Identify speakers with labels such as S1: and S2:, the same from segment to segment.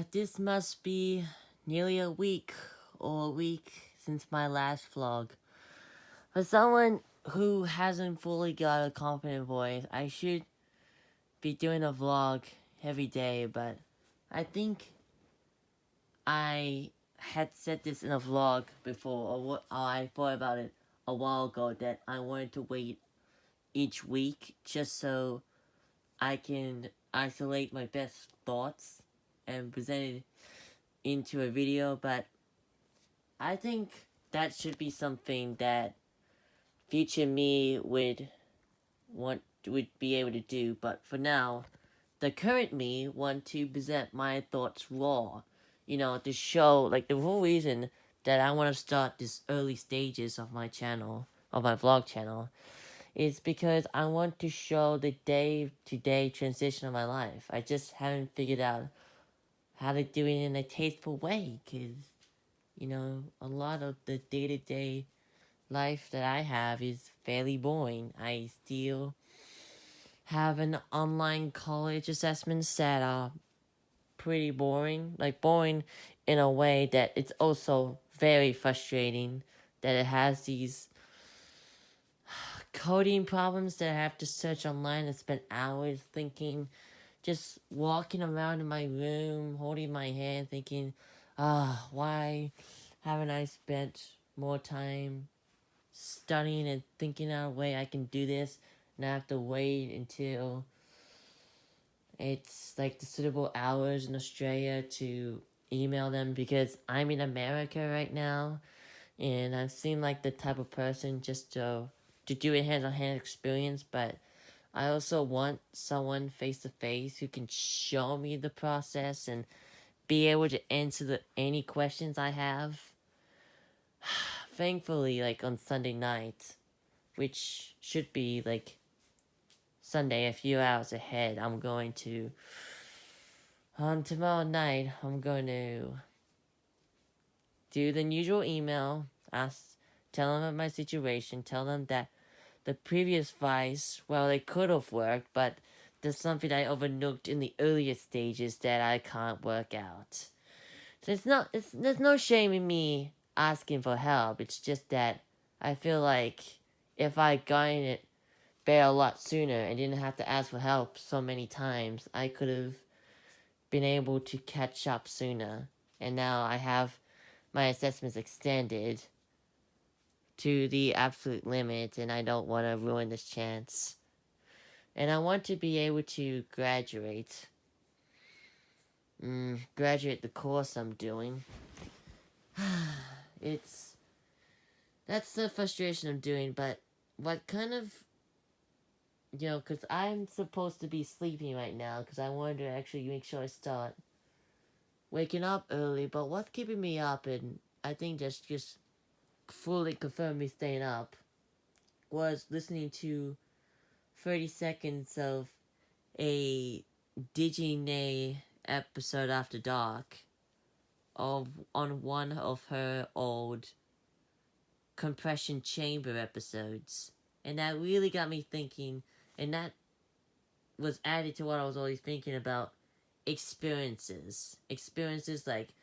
S1: This must be nearly a week or a week since my last vlog. For someone who hasn't fully got a confident voice, I should be doing a vlog every day, but I think I had said this in a vlog before, or I thought about it a while ago, that I wanted to wait each week just so I can isolate my best thoughts and present it into a video, but I think that should be something that future me would be able to do, but for now, the current me want to present my thoughts raw. To show, like, the whole reason that I want to start this early stages of my channel, of my vlog channel, is because I want to show the day-to-day transition of my life. I just haven't figured out how to do it in a tasteful way, because, a lot of the day-to-day life that I have is fairly boring. I still have an online college assessments that are pretty boring. Like, boring in a way that it's also very frustrating, that it has these coding problems that I have to search online and spend hours thinking, just walking around in my room, holding my hand, thinking, why haven't I spent more time studying and thinking out a way I can do this, and I have to wait until it's like the suitable hours in Australia to email them, because I'm in America right now, and I seem like the type of person just to do a hand-on-hand experience, but I also want someone face-to-face who can show me the process and be able to answer any questions I have. Thankfully, like, on Sunday night, which should be like Sunday a few hours ahead, tomorrow night, I'm going to do the usual email, tell them of my situation, tell them that the previous vice, well, it could have worked, but there's something I overlooked in the earlier stages that I can't work out. So there's no shame in me asking for help. It's just that I feel like if I gotten it there a lot sooner and didn't have to ask for help so many times, I could have been able to catch up sooner. And now I have my assessments extended to the absolute limit, and I don't want to ruin this chance. And I want to be able to graduate the course I'm doing. That's the frustration I'm doing, but what kind of, because I'm supposed to be sleeping right now, because I wanted to actually make sure I start waking up early, but what's keeping me up, and I think that's just fully confirmed me staying up, was listening to 30 seconds of a DigiNay episode after dark on one of her old compression chamber episodes, and that really got me thinking, and that was added to what I was always thinking about experiences like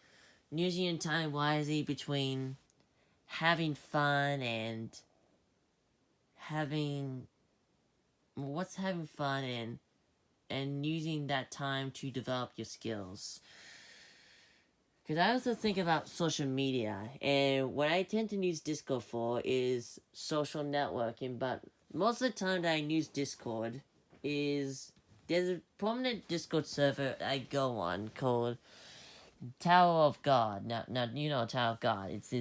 S1: using time wisely between having fun and having what's having fun and using that time to develop your skills. Because I also think about social media, and what I tend to use Discord for is social networking, but most of the time that I use Discord is, there's a prominent Discord server I go on called Tower of God. Now you know Tower of God. It's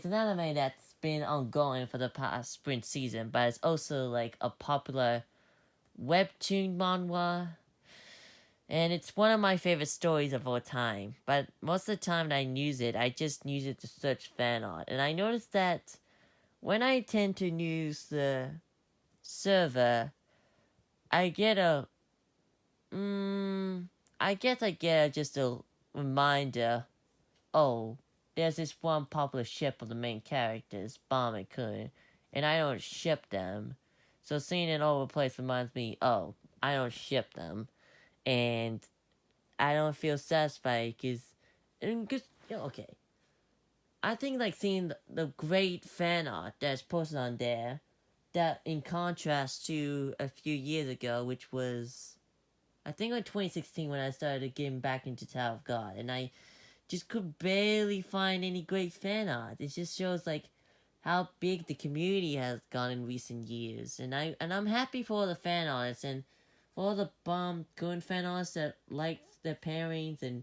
S1: an anime that's been ongoing for the past spring season, but it's also like a popular webtoon manhwa, and it's one of my favorite stories of all time. But most of the time that I use it, I just use it to search fan art. And I noticed that when I tend to use the server, I get a I guess I get just a reminder. Oh, there's this one popular ship of the main characters, Bomb and Kun, and I don't ship them. So seeing it all over the place reminds me, oh, I don't ship them. And I don't feel satisfied because, okay, I think like seeing the great fan art that's posted on there, that in contrast to a few years ago, which was I think like 2016 when I started getting back into Tower of God, and I just could barely find any great fan art. It just shows like how big the community has gone in recent years, and I'm happy for all the fan artists and for all the good fan artists that liked their pairings and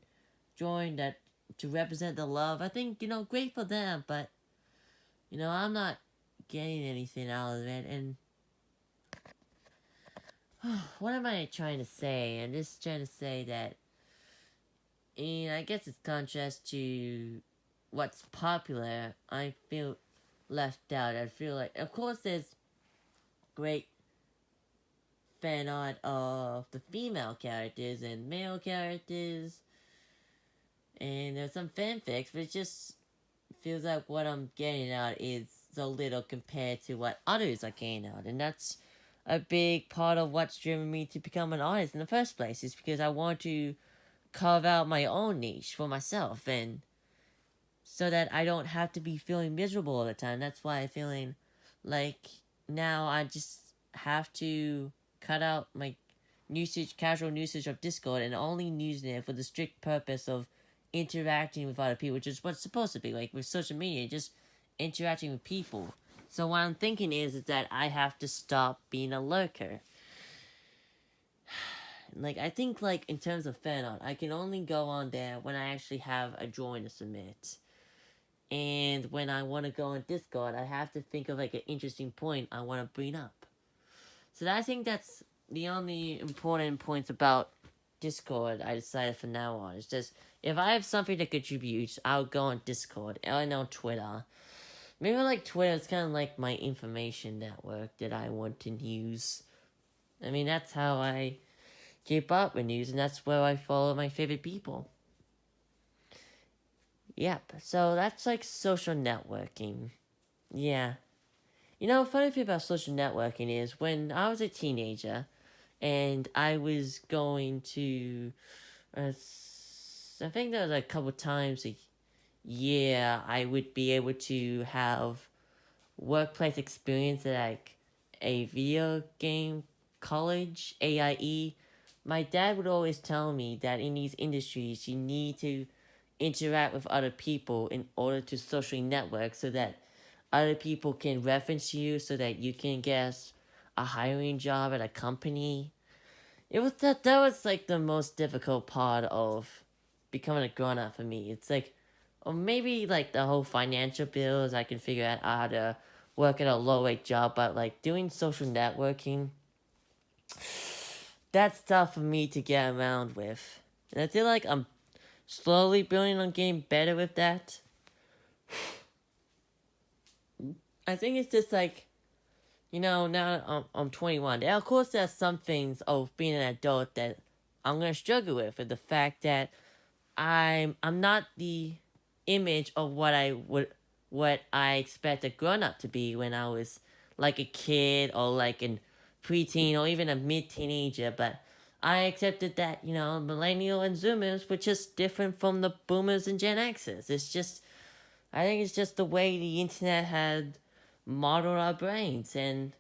S1: joined that to represent the love. I think great for them, but I'm not getting anything out of it. And what am I trying to say? I'm just trying to say that, and I guess it's contrast to what's popular. I feel left out. I feel like, of course, there's great fan art of the female characters and male characters, and there's some fanfics, but it just feels like what I'm getting out is so little compared to what others are getting out, and that's a big part of what's driven me to become an artist in the first place, is because I want to carve out my own niche for myself, and so that I don't have to be feeling miserable all the time. That's why I'm feeling like now I just have to cut out my casual usage of Discord, and only using it for the strict purpose of interacting with other people, which is what's supposed to be like with social media, just interacting with people. So what I'm thinking is that I have to stop being a lurker. Like, I think, like, in terms of fan art, I can only go on there when I actually have a drawing to submit. And when I want to go on Discord, I have to think of, like, an interesting point I want to bring up. So I think that's the only important points about Discord I decided from now on. It's just, if I have something to contribute, I'll go on Discord and on Twitter. Maybe like Twitter is kind of like my information network that I want to use. I mean, that's how I keep up with news, and that's where I follow my favorite people. Yep, so that's like social networking. Yeah. Funny thing about social networking is when I was a teenager and I was going to, I think there was a couple times a year I would be able to have workplace experience at like a video game college, AIE. My dad would always tell me that in these industries you need to interact with other people in order to socially network, so that other people can reference you, so that you can get a hiring job at a company. It was that was like the most difficult part of becoming a grown up for me. It's like, or maybe like the whole financial bills, I can figure out how to work at a low wage job, but like doing social networking, that's tough for me to get around with. And I feel like I'm slowly building on getting better with that. I think it's just like, now I'm 21. And of course, there's some things of being an adult that I'm gonna struggle with the fact that I'm not the image of what I expect a grown up to be when I was like a kid or like a preteen or even a mid teenager. But I accepted that millennial and Zoomers were just different from the Boomers and Gen Xers. I think it's just the way the internet had modeled our brains, and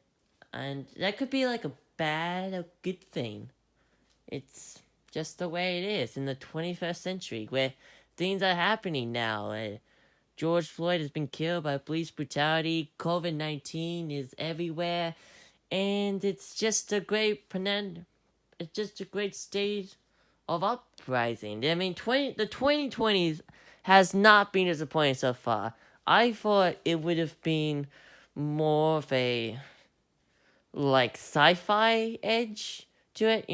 S1: that could be like a bad or good thing. It's just the way it is in the 21st century, where things are happening now. George Floyd has been killed by police brutality. COVID-19 is everywhere, and it's just a great state of uprising. I mean, the 2020s has not been disappointing so far. I thought it would have been more of a like sci-fi edge to it.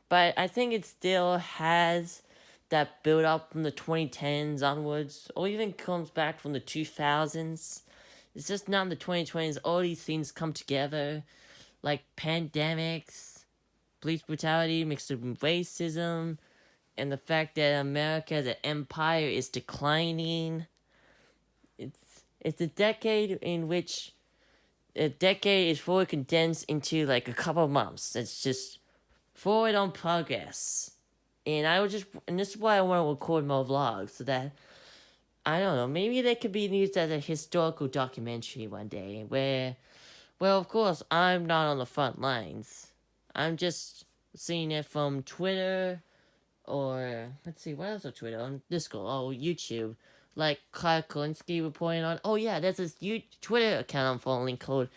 S1: But I think it still has that build up from the 2010s onwards, or even comes back from the 2000s. It's just not in the 2020s. All these things come together, like pandemics, police brutality mixed with racism, and the fact that America as an empire is declining. It's a decade is fully condensed into like a couple of months. It's just forward on progress. And this is why I want to record more vlogs, so that, I don't know, maybe they could be used as a historical documentary one day, where, well, of course, I'm not on the front lines. I'm just seeing it from Twitter, or, let's see, what else on Twitter? On Discord, oh, YouTube. Like Clark Kolinsky reporting on, oh yeah, there's this Twitter account I'm following called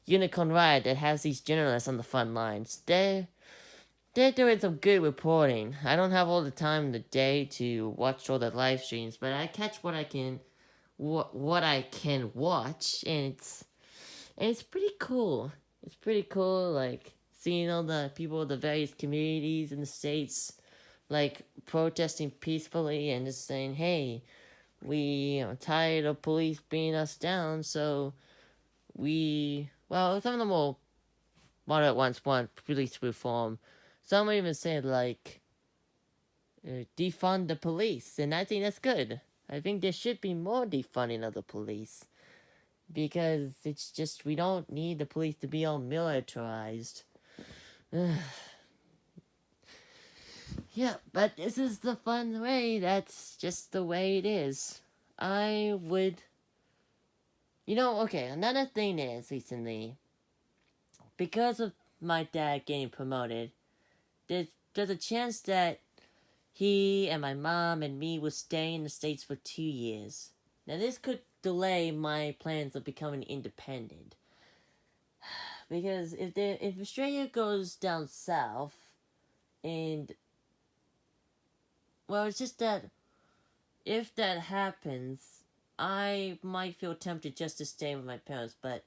S1: Unicorn Riot that has these journalists on the front lines. They're doing some good reporting. I don't have all the time in the day to watch all the live streams, but I catch what I can, what I can watch, and it's pretty cool. It's pretty cool, like seeing all the people of the various communities in the states, like protesting peacefully and just saying, "Hey, we are tired of police beating us down, so well, some of them will moderate ones want police reform. Some even said, like, defund the police, and I think that's good. I think there should be more defunding of the police, because it's just, we don't need the police to be all militarized. Yeah, but this is the fun way, that's just the way it is. I would... okay, another thing is, recently, because of my dad getting promoted, there's a chance that he and my mom and me will stay in the States for 2 years. Now this could delay my plans of becoming independent. Because if Australia goes down south, and, well, it's just that if that happens, I might feel tempted just to stay with my parents, but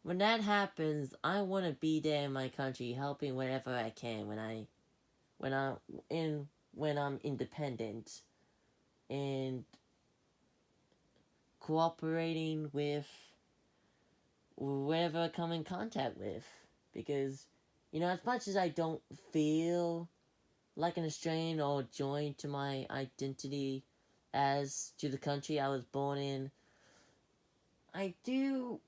S1: when that happens, I want to be there in my country, helping wherever I can when I'm independent, and cooperating with whoever I come in contact with, because as much as I don't feel like an Australian or joined to my identity as to the country I was born in, I do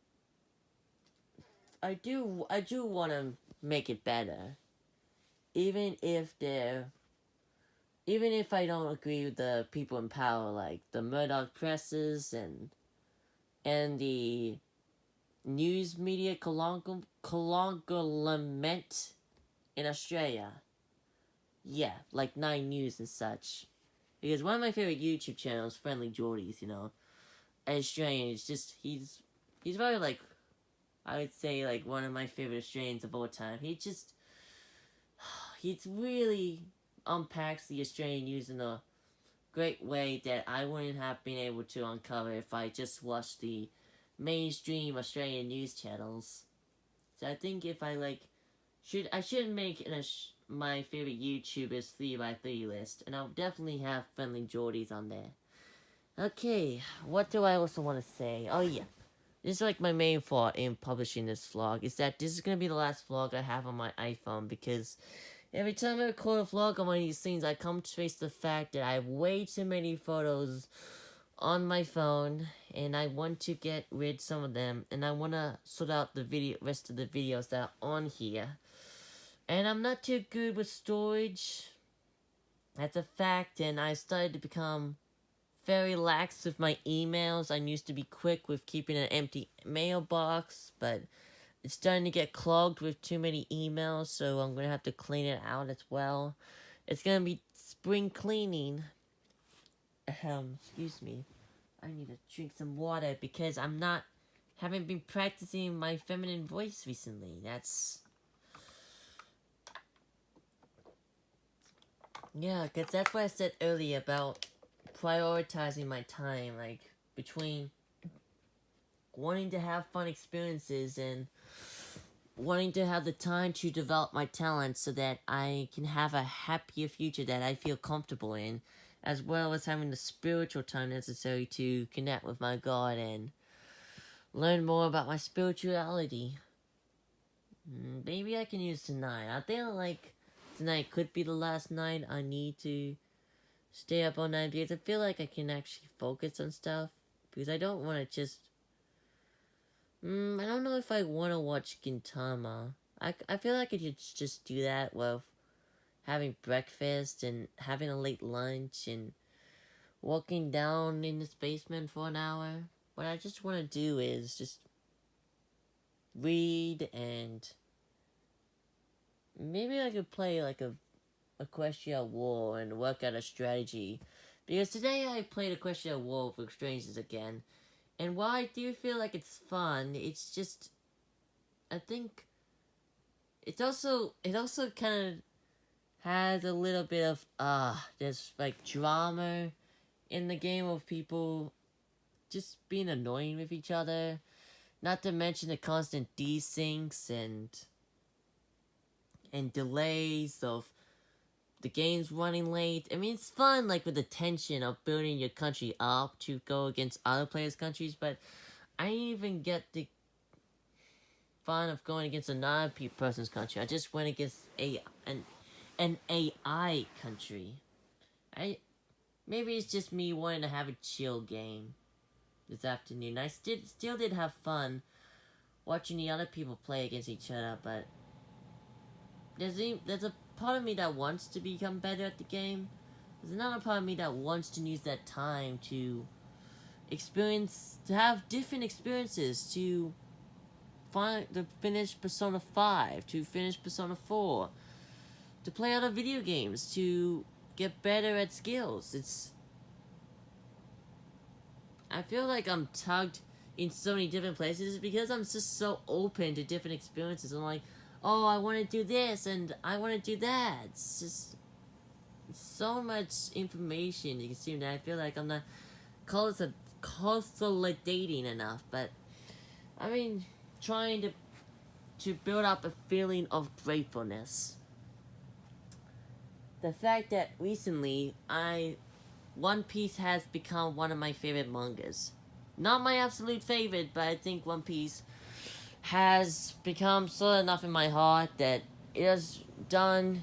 S1: want to make it better, even if I don't agree with the people in power, like the Murdoch presses and the news media conglomerate in Australia. Yeah, like Nine News and such. Because one of my favorite YouTube channels, Friendly Jordies, Australian, is just, he's very, like, I would say, like, one of my favorite Australians of all time. He's really unpacks the Australian news in a great way that I wouldn't have been able to uncover if I just watched the mainstream Australian news channels. So I think if I, like, I should make my favorite YouTubers 3x3 list, and I'll definitely have Friendly Jordies on there. Okay, what do I also want to say? Oh yeah, this is like my main thought in publishing this vlog, is that this is going to be the last vlog I have on my iPhone, because every time I record a vlog on one of these things, I come to face the fact that I have way too many photos on my phone, and I want to get rid of some of them, and I want to sort out the rest of the videos that are on here. And I'm not too good with storage. That's a fact, and I started to become very lax with my emails. I used to be quick with keeping an empty mailbox, but it's starting to get clogged with too many emails, so I'm going to have to clean it out as well. It's going to be spring cleaning. Excuse me. I need to drink some water because haven't been practicing my feminine voice recently. Yeah, because that's what I said earlier about prioritizing my time, like, between wanting to have fun experiences and wanting to have the time to develop my talents so that I can have a happier future that I feel comfortable in, as well as having the spiritual time necessary to connect with my God and learn more about my spirituality. Maybe I can use tonight. I think, like, tonight could be the last night I need to stay up all night, because I feel like I can actually focus on stuff, because I don't want to just... I don't know if I want to watch Gintama. I feel like I should just do that with having breakfast and having a late lunch and walking down in this basement for an hour. What I just want to do is just read, and maybe I could play like a Equestria War and work out a strategy. Because today I played Equestria War with strangers again. And while I do feel like it's fun, it's just, I think it also kind of has a little bit of there's like drama in the game of people just being annoying with each other. Not to mention the constant desyncs and delays of the game's running late. I mean, it's fun, like, with the tension of building your country up to go against other players' countries, but I didn't even get the fun of going against a non-person's country. I just went against an AI country. Maybe it's just me wanting to have a chill game this afternoon. I still did have fun watching the other people play against each other, but there's a part of me that wants to become better at the game. There's another part of me that wants to use that time to have different experiences, to finish Persona 5, to finish Persona 4, to play other video games, to get better at skills. I feel like I'm tugged in so many different places because I'm just so open to different experiences. I'm like, oh, I want to do this and I want to do that. It's just so much information you consume that I feel like I'm not consolidating enough. But I mean, trying to build up a feeling of gratefulness. The fact that recently One Piece has become one of my favorite mangas. Not my absolute favorite, but I think One Piece has become solid enough in my heart that it has done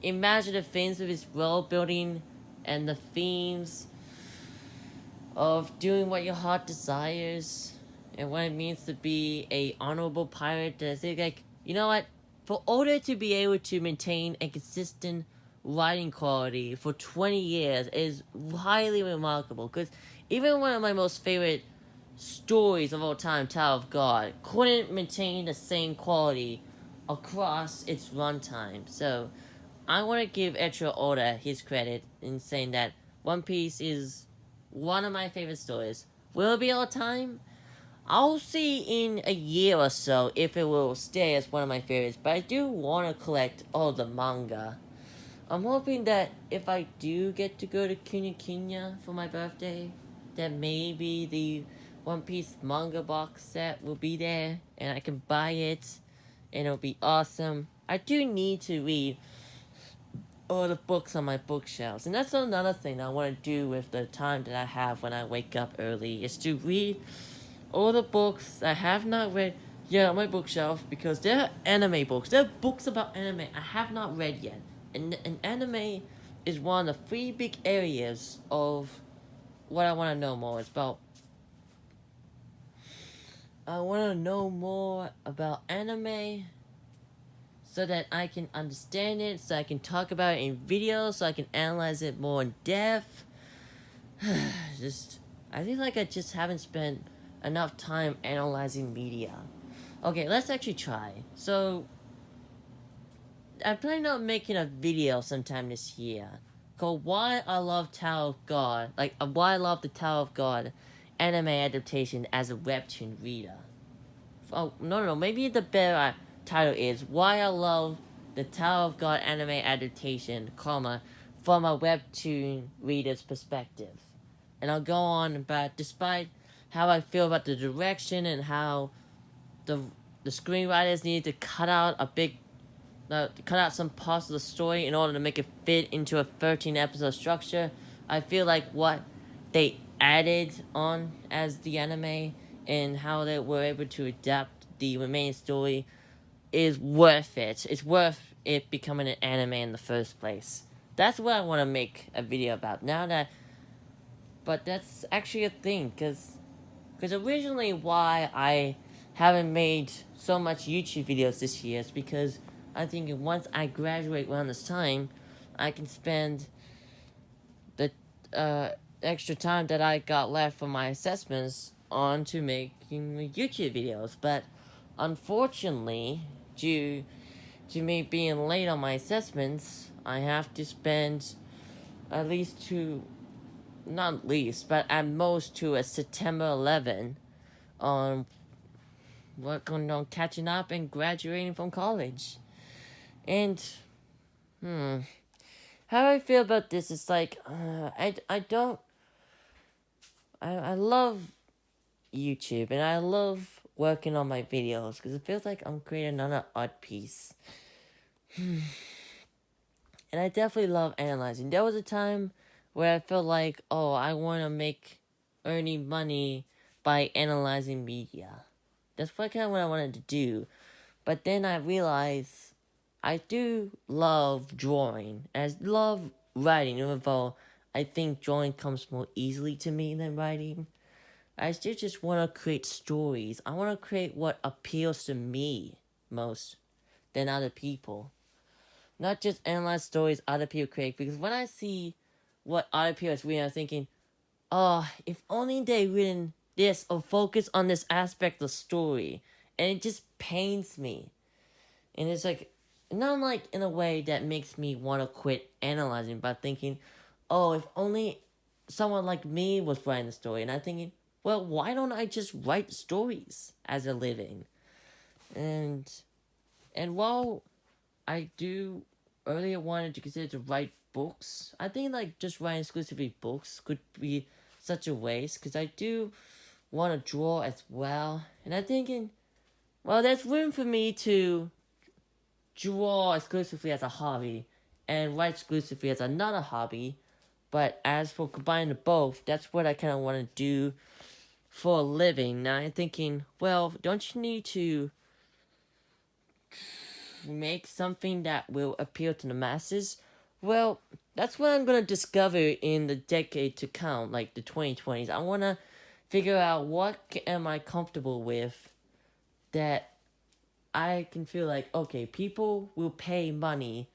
S1: imaginative things with its world building and the themes of doing what your heart desires and what it means to be a honorable pirate. I think, like, you know what? For Oda to be able to maintain a consistent writing quality for 20 years is highly remarkable, because even one of my most favorite stories of all time, Tower of God, couldn't maintain the same quality across its runtime. So I want to give Eiichiro Oda his credit in saying that One Piece is one of my favorite stories. Will it be all time? I'll see in a year or so if it will stay as one of my favorites, but I do want to collect all the manga. I'm hoping that if I do get to go to Kinya for my birthday, that maybe the One Piece manga box set will be there and I can buy it and it'll be awesome. I do need to read all the books on my bookshelves, and that's another thing I want to do with the time that I have when I wake up early, is to read all the books I have not read yet on my bookshelf, because they're anime books. They're books about anime I have not read yet. And anime is one of the three big areas of what I want to know more. It's about, I want to know more about anime so that I can understand it, so I can talk about it in videos, so I can analyze it more in depth. I feel like I just haven't spent enough time analyzing media. Okay, let's actually try. So, I plan on making a video sometime this year called Why I Love Tower of God, why I love the Tower of God anime adaptation as a webtoon reader. Oh, no, maybe the better title is Why I Love the Tower of God anime adaptation, comma, from a webtoon reader's perspective. And I'll go on about, despite how I feel about the direction and how the screenwriters needed to cut out some parts of the story in order to make it fit into a 13-episode structure. I feel like what they added on as the anime and how they were able to adapt the remaining story is worth it. It's worth it becoming an anime in the first place. That's what I want to make a video about. But that's actually a thing, because originally why I haven't made so much YouTube videos this year is because I think once I graduate around this time, I can spend the extra time that I got left for my assessments on to making YouTube videos. But unfortunately, due to me being late on my assessments, I have to spend at least to, not least, but at most to a September 11 on working on catching up and graduating from college. And, how I feel about this is like, I don't, I love YouTube and I love working on my videos because it feels like I'm creating another art piece. And I definitely love analyzing. There was a time where I felt like, oh, I want to make earning money by analyzing media. That's what kind of what I wanted to do. But then I realized I do love drawing. I love writing, even though I think drawing comes more easily to me than writing. I still just want to create stories. I want to create what appeals to me most than other people. Not just analyze stories other people create, because when I see what other people are reading, I'm thinking, oh, if only they written this or focus on this aspect of the story. And it just pains me. And it's like, not like in a way that makes me want to quit analyzing, but thinking, oh, if only someone like me was writing the story. And I'm thinking, well, why don't I just write stories as a living? And while I do earlier wanted to consider to write books, I think like just writing exclusively books could be such a waste, because I do want to draw as well. And I'm thinking, well, there's room for me to draw exclusively as a hobby and write exclusively as another hobby. But as for combining the both, that's what I kind of want to do for a living. Now I'm thinking, well, don't you need to make something that will appeal to the masses? Well, that's what I'm going to discover in the decade to come, like the 2020s. I want to figure out what am I comfortable with that I can feel like, okay, people will pay money,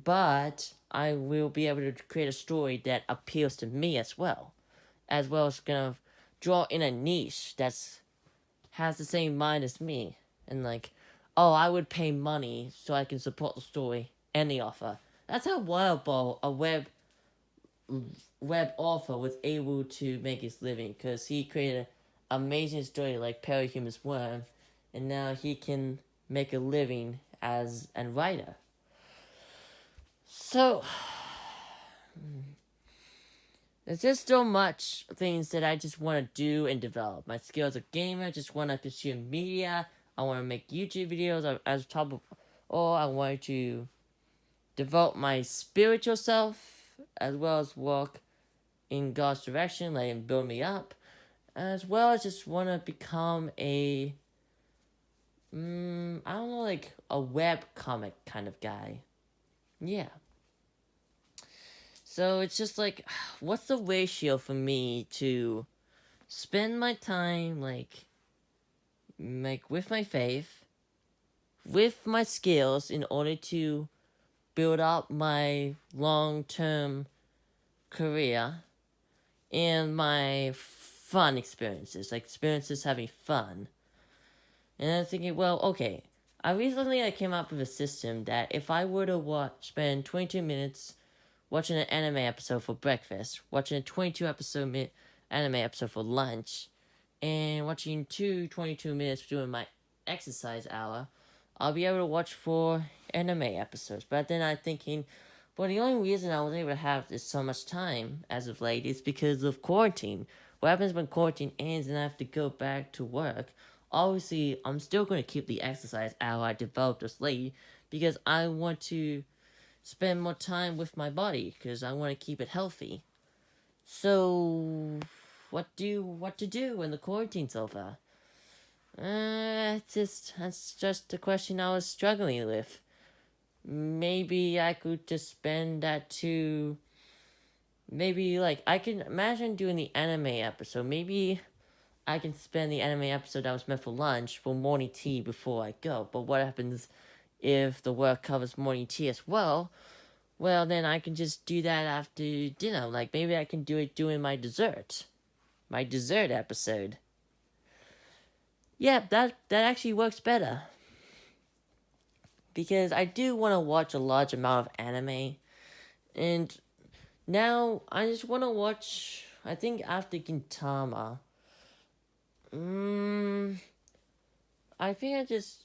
S1: but I will be able to create a story that appeals to me as well as gonna draw in a niche that's has the same mind as me, and like, oh, I would pay money so I can support the story and the author. That's how Wildball, a web author, was able to make his living, because he created an amazing story like Parahuman's Worm, and now he can make a living as a writer. So, there's just so much things that I just want to do and develop. My skill as a gamer, just want to consume media. I want to make YouTube videos as top of, or I want to develop my spiritual self, as well as walk in God's direction, let Him build me up, as well as just want to become a, I don't know, like a web comic kind of guy. Yeah. So it's just like, what's the ratio for me to spend my time like with my faith, with my skills in order to build up my long-term career, and my fun experiences, like experiences having fun. And I'm thinking, well, okay, I came up with a system that if I were to spend 22 minutes watching an anime episode for breakfast, watching a 22 anime episode for lunch, and watching 22 minutes during my exercise hour, I'll be able to watch 4 anime episodes. But then I'm thinking, well, the only reason I was able to have this so much time as of late is because of quarantine. What happens when quarantine ends and I have to go back to work? Obviously, I'm still going to keep the exercise hour I developed this late, because I want to spend more time with my body, because I want to keep it healthy. So, what to do when the quarantine's over? That's just the question I was struggling with. Maybe I could just spend that to, maybe like I can imagine doing the anime episode. Maybe I can spend the anime episode that was meant for lunch for morning tea before I go. But what happens if the work covers morning tea as well, well, then I can just do that after dinner. Like, maybe I can do it during my dessert episode. Yeah, that actually works better. Because I do want to watch a large amount of anime. And now I just want to watch, I think after Gintama. I think I just,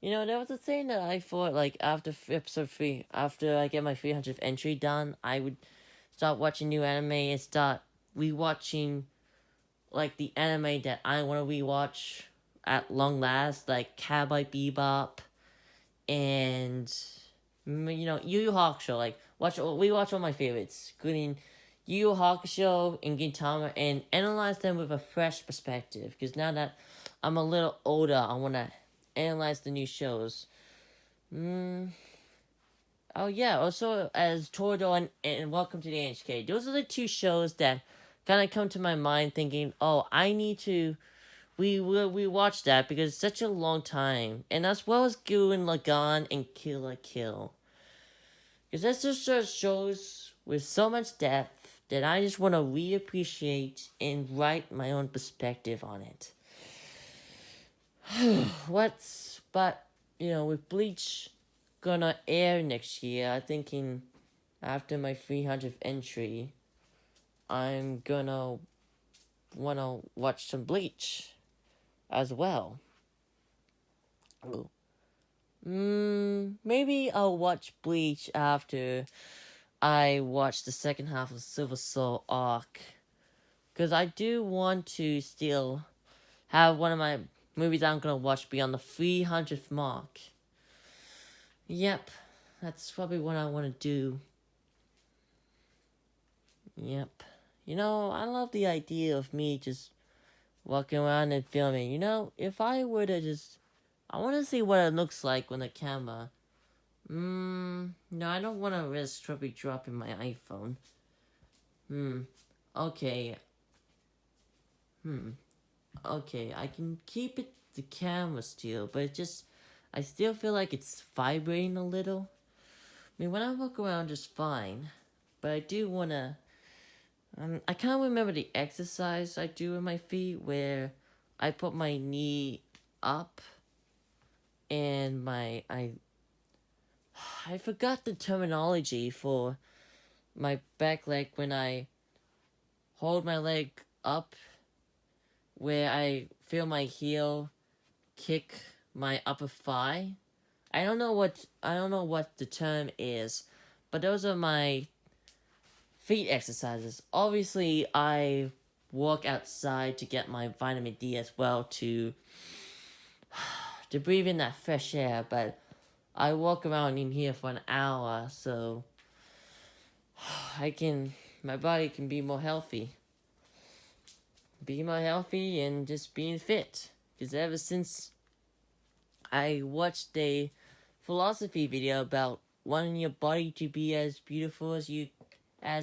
S1: there was a thing that I thought, like, after episode 3, after I get my 300th entry done, I would start watching new anime and start rewatching, like, the anime that I want to rewatch at long last, like Cowboy Bebop and, Yu Yu Hakusho. Like, we watch all my favorites, including Yu Yu Hakusho and Gintama, and analyze them with a fresh perspective. Because now that I'm a little older, I want to analyze the new shows. Oh yeah, also as Toradora and Welcome to the NHK. Those are the two shows that kind of come to my mind thinking, oh, I need to we watched that because it's such a long time. And as well as Gurren Lagann and Kill la Kill. Because that's just shows with so much depth that I just want to reappreciate and write my own perspective on it. But with Bleach gonna air next year, I'm thinking after my 300th entry, I'm gonna wanna watch some Bleach as well. Ooh. Maybe I'll watch Bleach after I watch the second half of Silver Soul arc. Because I do want to still have one of my movies I'm gonna watch be on the 300th mark. Yep, that's probably what I want to do. Yep. I love the idea of me just walking around and filming. If I were to just... I want to see what it looks like on the camera. No, I don't want to risk trouble dropping my iPhone. Okay. Okay, I can keep the camera still, but I still feel like it's vibrating a little. When I walk around just fine, but I do want to... I can't remember the exercise I do with my feet where I put my knee up and I forgot the terminology for my back leg when I hold my leg up where I feel my heel kick my upper thigh. I don't know what the term is, but those are my feet exercises. Obviously, I walk outside to get my vitamin D as well to breathe in that fresh air, but I walk around in here for an hour, so my body can be more healthy. Be more healthy and just being fit. Because ever since I watched a philosophy video about wanting your body to be as beautiful as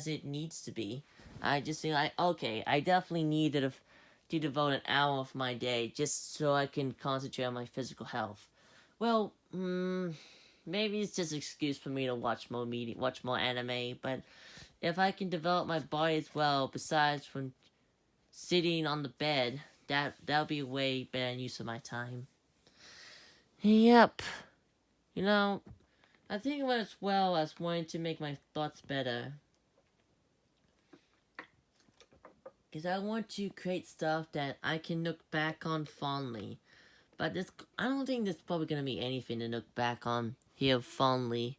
S1: it needs to be, I just feel like, okay, I definitely need to devote an hour of my day just so I can concentrate on my physical health. Well, maybe it's just an excuse for me to watch more anime, but if I can develop my body as well, besides from sitting on the bed, that'll be a way better use of my time. Yep. I think as well as wanting to make my thoughts better. Because I want to create stuff that I can look back on fondly. But I don't think there's probably going to be anything to look back on here fondly.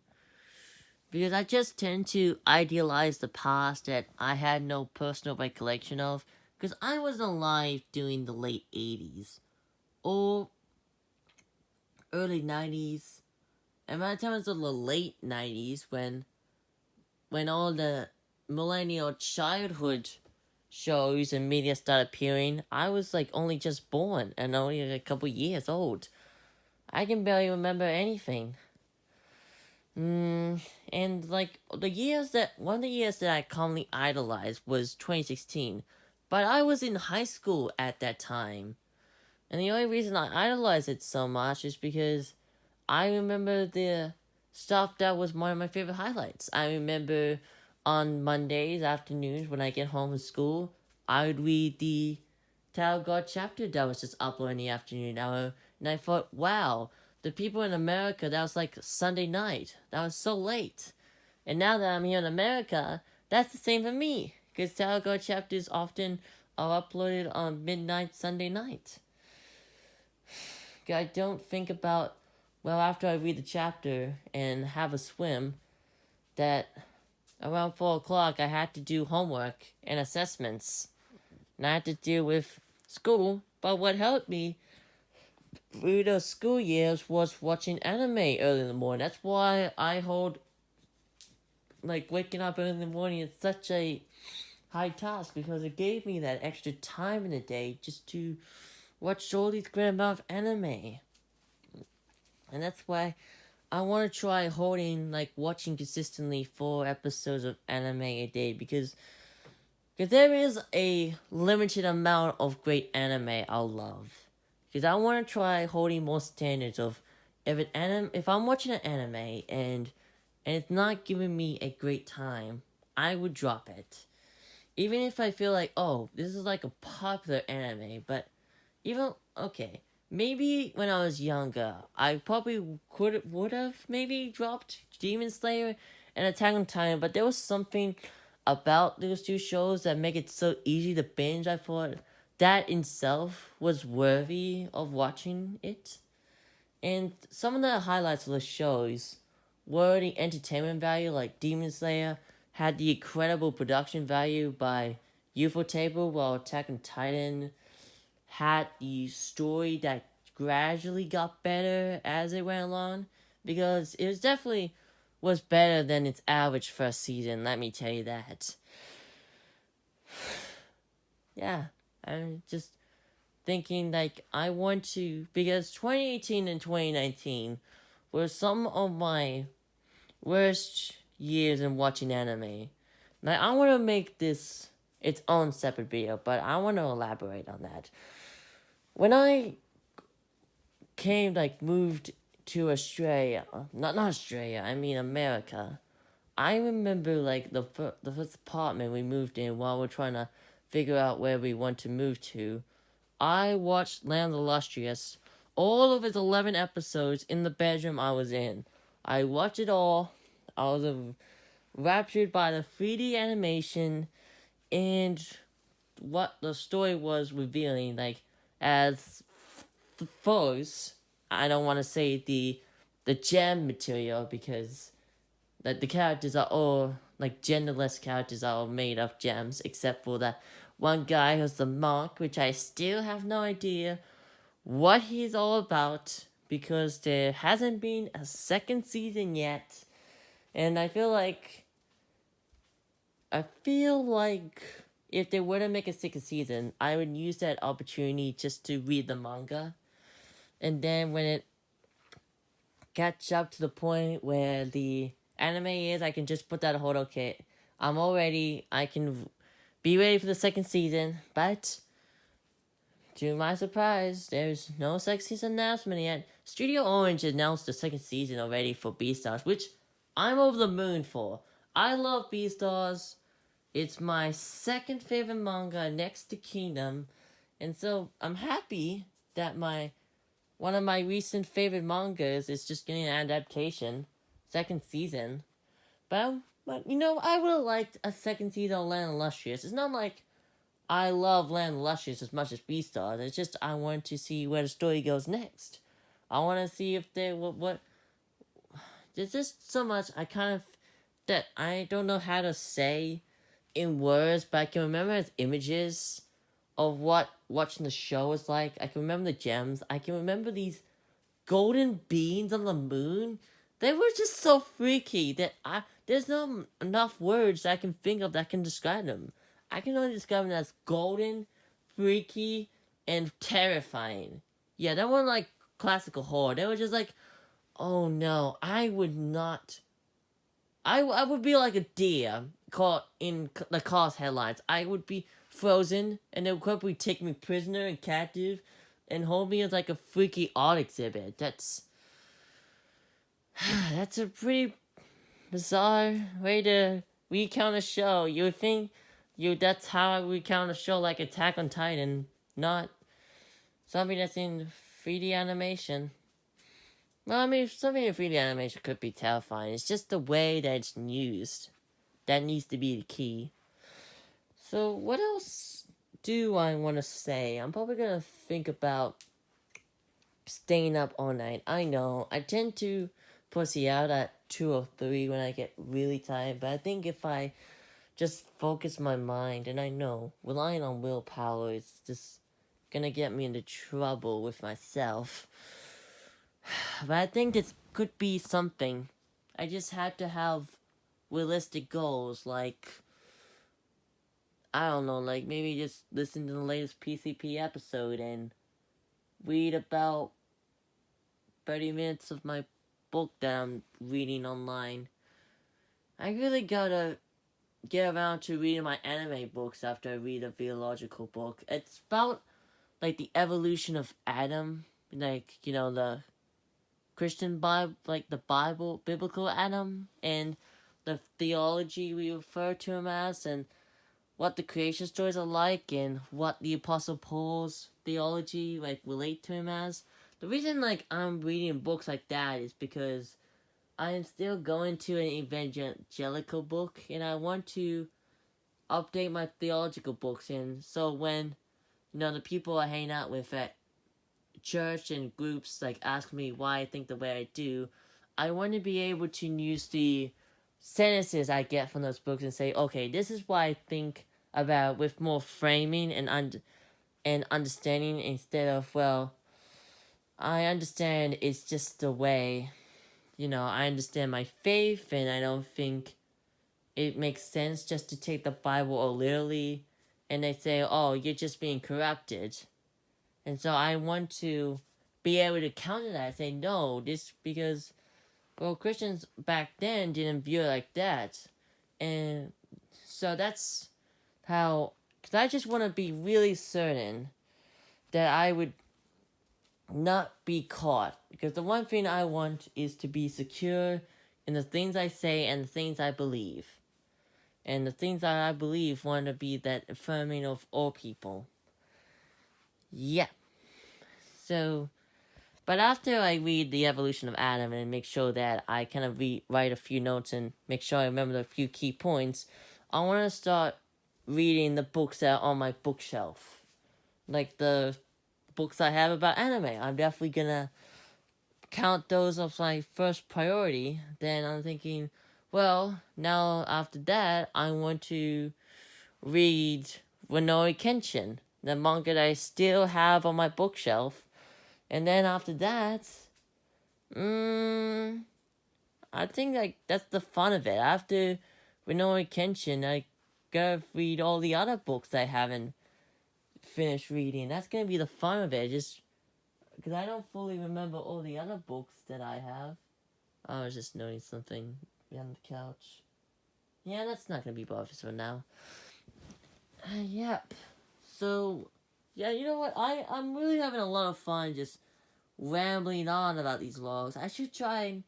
S1: Because I just tend to idealize the past that I had no personal recollection of. Because I wasn't alive during the late 80s. Or early 90s. And by the time it was the late 90s, when all the millennial childhood shows and media started appearing, I was only just born and only a couple years old. I can barely remember anything. And one of the years that I commonly idolized was 2016. But I was in high school at that time. And the only reason I idolized it so much is because I remember the stuff that was one of my favorite highlights. I remember on Mondays afternoons when I get home from school, I would read the Tower of God chapter that was just uploaded in the afternoon hour, and I thought, wow, the people in America, that was like Sunday night. That was so late. And now that I'm here in America, that's the same for me, because Tower of God chapters often are uploaded on midnight Sunday night. I don't think about, well, after I read the chapter and have a swim, that around 4 o'clock I had to do homework and assessments. And I had to deal with school, but what helped me through those school years was watching anime early in the morning. That's why I hold, like, waking up early in the morning is such a high task, because it gave me that extra time in the day just to watch all these great amount of anime. And that's why I want to try watching consistently 4 episodes of anime a day, because there is a limited amount of great anime I'll love. Because I want to try holding more standards of if I'm watching an anime and it's not giving me a great time, I would drop it. Even if I feel like, oh, this is like a popular anime, but okay, maybe when I was younger, I probably would have maybe dropped Demon Slayer and Attack on Titan, but there was something about those two shows that make it so easy to binge. I thought that in itself was worthy of watching it. And some of the highlights of the shows were the entertainment value, like Demon Slayer had the incredible production value by Ufotable, while Attack on Titan had the story that gradually got better as it went along, because it was definitely was better than its average first season, let me tell you that. Yeah, I'm just thinking like I want to, because 2018 and 2019 were some of my worst years in watching anime. Like, I want to make this its own separate video, but I want to elaborate on that. When I moved to Australia, not Australia, I mean America, I remember the first apartment we moved in while we're trying to figure out where we want to move to. I watched Land of the Illustrious, all of its 11 episodes in the bedroom I was in. I watched it all. I was raptured by the 3D animation and what the story was revealing, as foes. I don't want to say the gem material, because the characters are all genderless characters are all made of gems, except for that one guy who's the monk, which I still have no idea what he's all about, because there hasn't been a second season yet. And I feel like if they were to make a second season, I would use that opportunity just to read the manga. And then when it catch up to the point where the anime is, I can just put that hold, okay, I can be ready for the second season. But to my surprise, there's no second season announcement yet. Studio Orange announced the second season already for Beastars, which I'm over the moon for. I love Beastars. It's my second favorite manga next to Kingdom, and so I'm happy that one of my recent favorite mangas is just getting an adaptation, second season. But I would have liked a second season of Land of Illustrious. It's not like I love Land of Illustrious as much as Beastars. It's just I want to see where the story goes next. I want to see if they what. There's just so much that I don't know how to say in words, but I can remember as images of what watching the show was like. I can remember the gems. I can remember these golden beans on the moon. They were just so freaky that there's not enough words that I can think of that can describe them. I can only describe them as golden, freaky, and terrifying. Yeah, they weren't like classical horror. They were just like, oh no, I would not. I would be like a deer caught in the cause headlines. I would be frozen, and they would probably take me prisoner and captive, and hold me as like a freaky art exhibit. That's a pretty bizarre way to recount a show. You would think that's how I recount a show like Attack on Titan, not something that's in 3D animation. Well, I mean, something in 3D animation could be terrifying. It's just the way that it's used that needs to be the key. So, what else do I want to say? I'm probably gonna think about staying up all night. I know I tend to pussy out at 2 or 3 when I get really tired, but I think if I just focus my mind, and I know relying on willpower is just gonna get me into trouble with myself. But I think this could be something. I just have to have realistic goals, like, I don't know, like maybe just listen to the latest PCP episode and read about 30 minutes of my book that I'm reading online. I really gotta get around to reading my anime books after I read a theological book. It's about, like, the evolution of Adam, like, the Christian Bible, like the biblical Adam, and the theology we refer to him as, and what the creation stories are like, and what the Apostle Paul's theology, like, relate to him as. The reason, like, I'm reading books like that is because I am still going to an evangelical book, and I want to update my theological books. And so when, the people I hang out with at church and groups, like, ask me why I think the way I do, I want to be able to use the sentences I get from those books and say, okay, this is why I think about, with more framing and understanding, instead of, well, I understand it's just the way, I understand my faith, and I don't think it makes sense just to take the Bible literally. And they say, oh, you're just being corrupted. And so I want to be able to counter that and say, no, this, because, well, Christians back then didn't view it like that. And so that's how, because I just want to be really certain that I would not be caught. Because the one thing I want is to be secure in the things I say and the things I believe. And the things that I believe want to be that affirming of all people. Yeah. So, but after I read The Evolution of Adam and make sure that I kind of write a few notes and make sure I remember a few key points, I want to start reading the books that are on my bookshelf. Like the books I have about anime. I'm definitely gonna count those as my first priority. Then I'm thinking, well, now after that, I want to read Rurouni Kenshin, the manga that I still have on my bookshelf. And then after that, I think, like, that's the fun of it. After Rurouni Kenshin, I gotta read all the other books I haven't finished reading. That's gonna be the fun of it. Just because I don't fully remember all the other books that I have. I was just noting something behind the couch. Yeah, that's not gonna be bothersome now. Yep. So, yeah, you know what? I'm really having a lot of fun just rambling on about these logs. I should try and...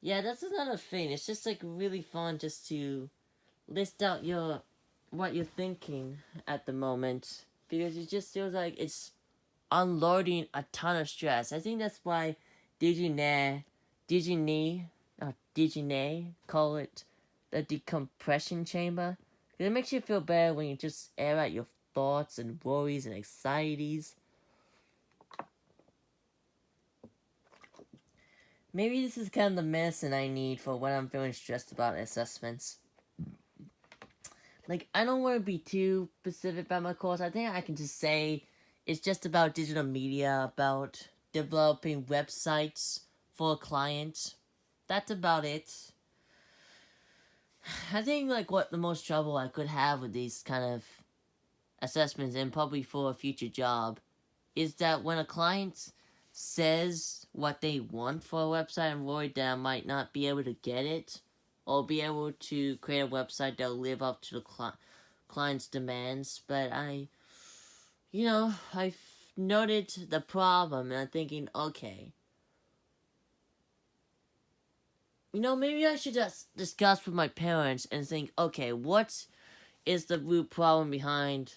S1: Yeah, that's another thing. It's just, like, really fun just to list out what you're thinking at the moment. Because it just feels like it's unloading a ton of stress. I think that's why Digine, call it the decompression chamber. It makes you feel better when you just air out your thoughts and worries and anxieties. Maybe this is kind of the medicine I need for when I'm feeling stressed about assessments. Like, I don't want to be too specific about my course. I think I can just say it's just about digital media, about developing websites for a client. That's about it. I think, like, what the most trouble I could have with these kind of assessments, and probably for a future job, is that when a client says what they want for a website, I'm worried that I might not be able to get it, or be able to create a website that'll live up to the client's demands. But I've noted the problem, and I'm thinking, okay, maybe I should just discuss with my parents and think, okay, what is the root problem behind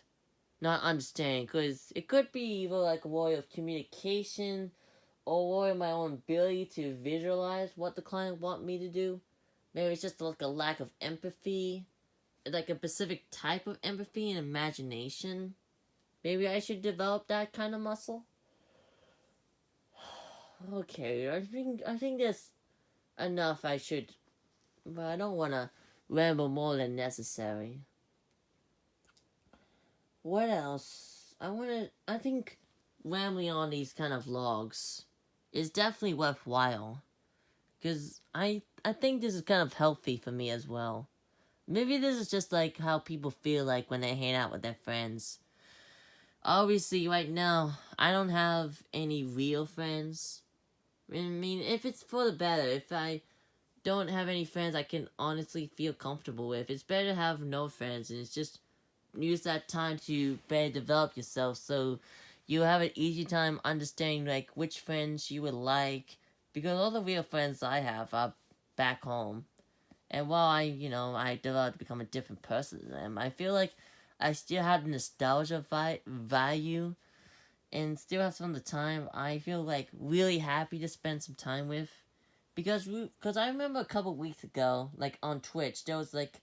S1: not understanding? Because it could be either like a way of communication or my own ability to visualize what the client want me to do. Maybe it's just like a lack of empathy, like a specific type of empathy and imagination. Maybe I should develop that kind of muscle. Okay, I think that's enough. But I don't want to ramble more than necessary. What else? I think rambling on these kind of vlogs is definitely worthwhile. Because I think this is kind of healthy for me as well. Maybe this is just like how people feel like when they hang out with their friends. Obviously, right now, I don't have any real friends. I mean, if it's for the better, if I don't have any friends I can honestly feel comfortable with, it's better to have no friends, and it's just use that time to better develop yourself so you have an easy time understanding like which friends you would like, because all the real friends I have are back home. And while I developed to become a different person than them, I feel like I still have nostalgia value and still have some of the time I feel like really happy to spend some time with. Because I remember a couple weeks ago, like on Twitch, there was like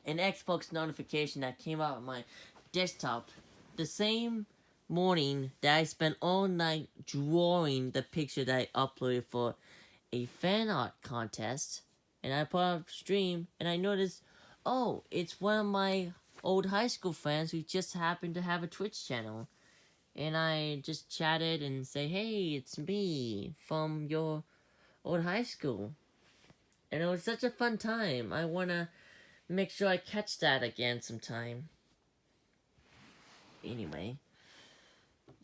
S1: an Xbox notification that came out on my desktop the same morning that I spent all night drawing the picture that I uploaded for a fan art contest. And I put up stream and I noticed, oh, it's one of my old high school friends who just happened to have a Twitch channel. And I just chatted and say, hey, it's me from your old high school. And it was such a fun time. I want to make sure I catch that again sometime. Anyway.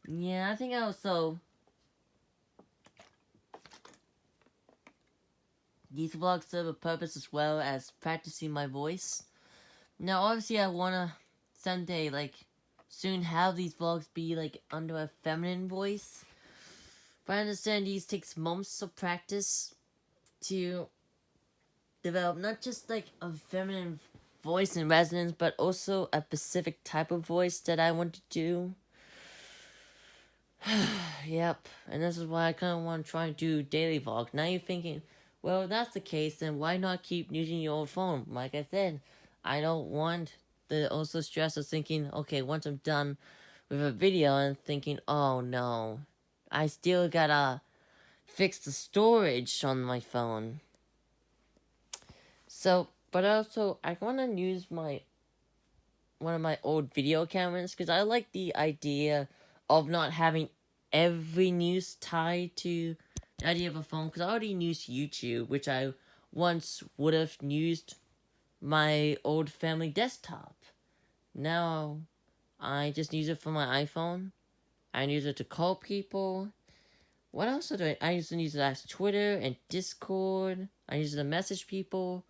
S1: Yeah, I think I also... These vlogs serve a purpose as well as practicing my voice. Now, obviously, I want to someday, like, soon have these vlogs be, like, under a feminine voice. But I understand these takes months of practice to develop not just, like, a feminine voice and resonance, but also a specific type of voice that I want to do. Yep, and this is why I kind of want to try and do daily vlog. Now you're thinking, well, if that's the case, then why not keep using your old phone? Like I said, I don't want the also stress of thinking, okay, once I'm done with a video and thinking, oh no, I still gotta fix the storage on my phone. So, but also, I want to use one of my old video cameras because I like the idea of not having every news tied to the idea of a phone, because I already used YouTube, which I once would have used my old family desktop. Now I just use it for my iPhone. I use it to call people. What else do I used to use it as Twitter and Discord. I use it to message people.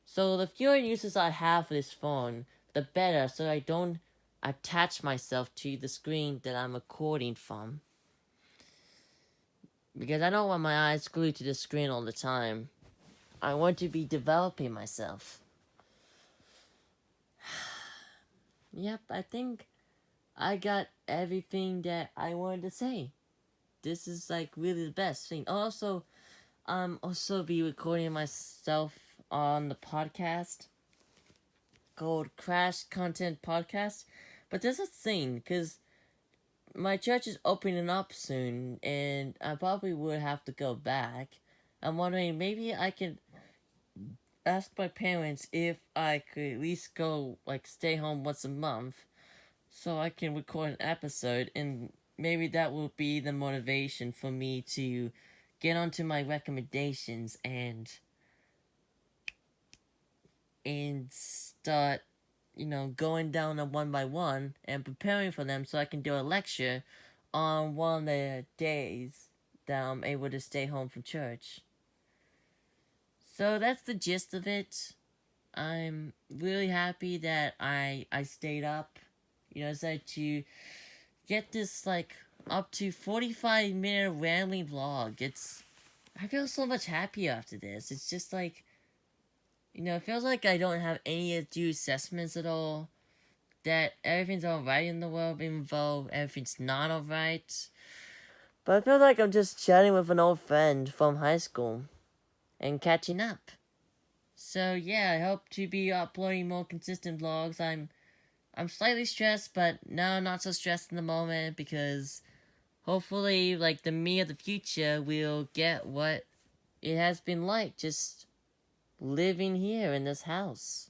S1: So the fewer uses I have for this phone, the better, so I don't attach myself to the screen that I'm recording from. Because I don't want my eyes glued to the screen all the time. I want to be developing myself. Yep, I think I got everything that I wanted to say. This is like really the best thing. Also be recording myself on the podcast called Crash Content Podcast. But there's a thing, because my church is opening up soon, and I probably would have to go back. I'm wondering, maybe I could ask my parents if I could at least go, like, stay home once a month, so I can record an episode, and maybe that will be the motivation for me to get onto my recommendations and start, going down them one by one and preparing for them so I can do a lecture on one of the days that I'm able to stay home from church. So that's the gist of it. I'm really happy that I stayed up, decided to get this, like, up to 45-minute rambling vlog. It's I feel so much happier after this. It's just like, it feels like I don't have any due assessments at all. That everything's alright in the world, even though everything's not alright. But I feel like I'm just chatting with an old friend from high school and catching up. So yeah, I hope to be uploading more consistent vlogs. I'm slightly stressed, but no, not so stressed in the moment because hopefully, like, the me of the future will get what it has been like just living here in this house.